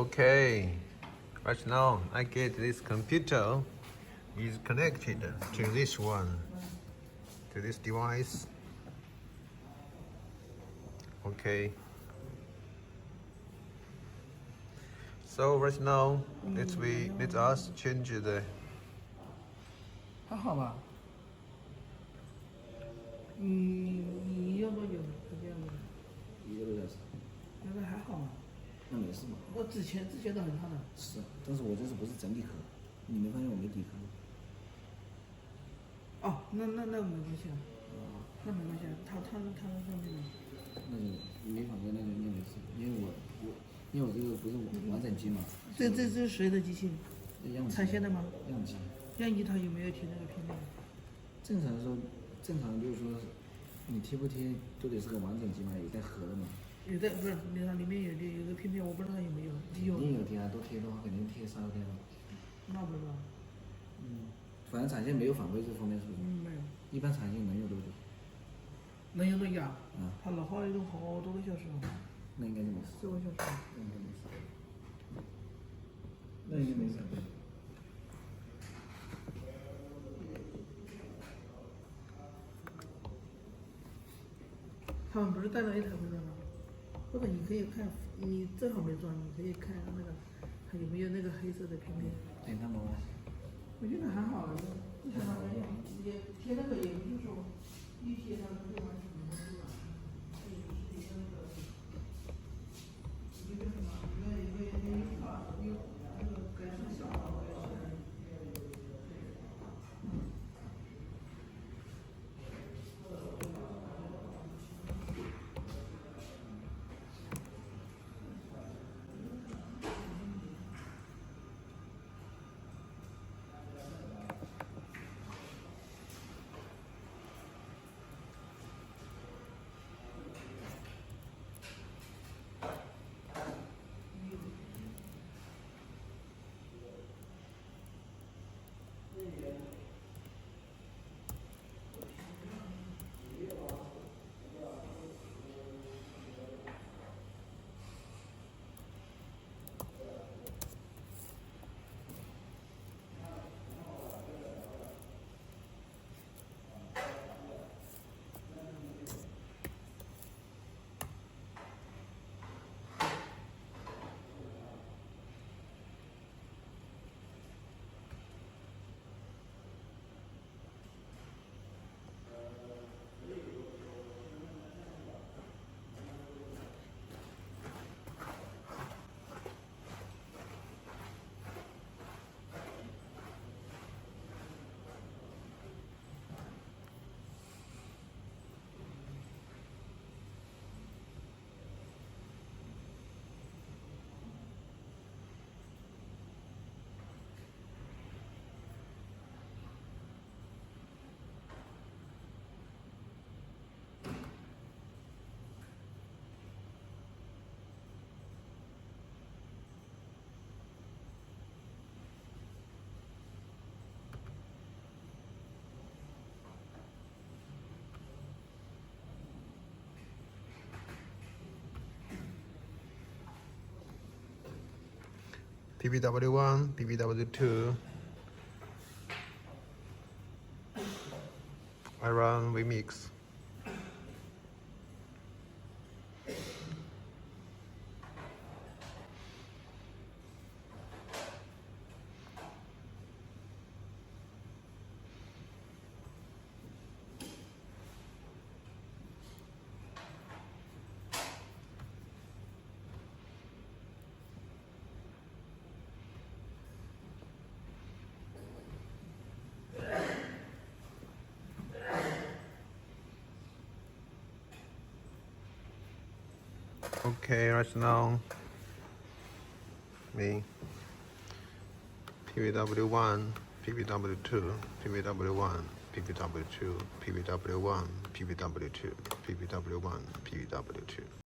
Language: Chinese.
Okay, right now I get this computer is connected to this one, to this device. Okay. So right now let us change the. 还好吧？你用多久？这样子1个多小时，那个还好嘛？那没事嘛？我之前都很烫的。是，但是我这次不是整体壳，你没发现我没底壳吗？哦，那没关系啊，那没关系啊，他上面的。那就没反正那就应该没事，因为我这个不是完整机嘛。这是谁的机器？样机。产线的吗？样机。样机它有没有贴那个片面？正常说，就是说，你贴不贴都得是个完整机嘛，有带盒的嘛。有的不是，那里面有个片片，我不知道它有没有。有。肯定有贴啊，都贴的话肯定贴3个贴了。那不知道。反正产线没有反馈这方面是不是？没有。一般产线能有多久？能有多久啊？它老化了都好多个小时了。那应该就没事。4个小时。那应该没事。那应该没事。他们不是带了一台回来吗？或者你可以看，你正好没装，你可以看那个它有没有那个黑色的片片。对，那没关系。我觉得还好，不想让人也贴那个也不是说一贴它就完全没事了。贴那个一个什么一个卡那个该是小的我也是。PPW1, PPW2. I run vMix. Okay, right now, me, PPW1, PPW2, PPW1, PPW2, PPW1, PPW2, PPW1, PPW2.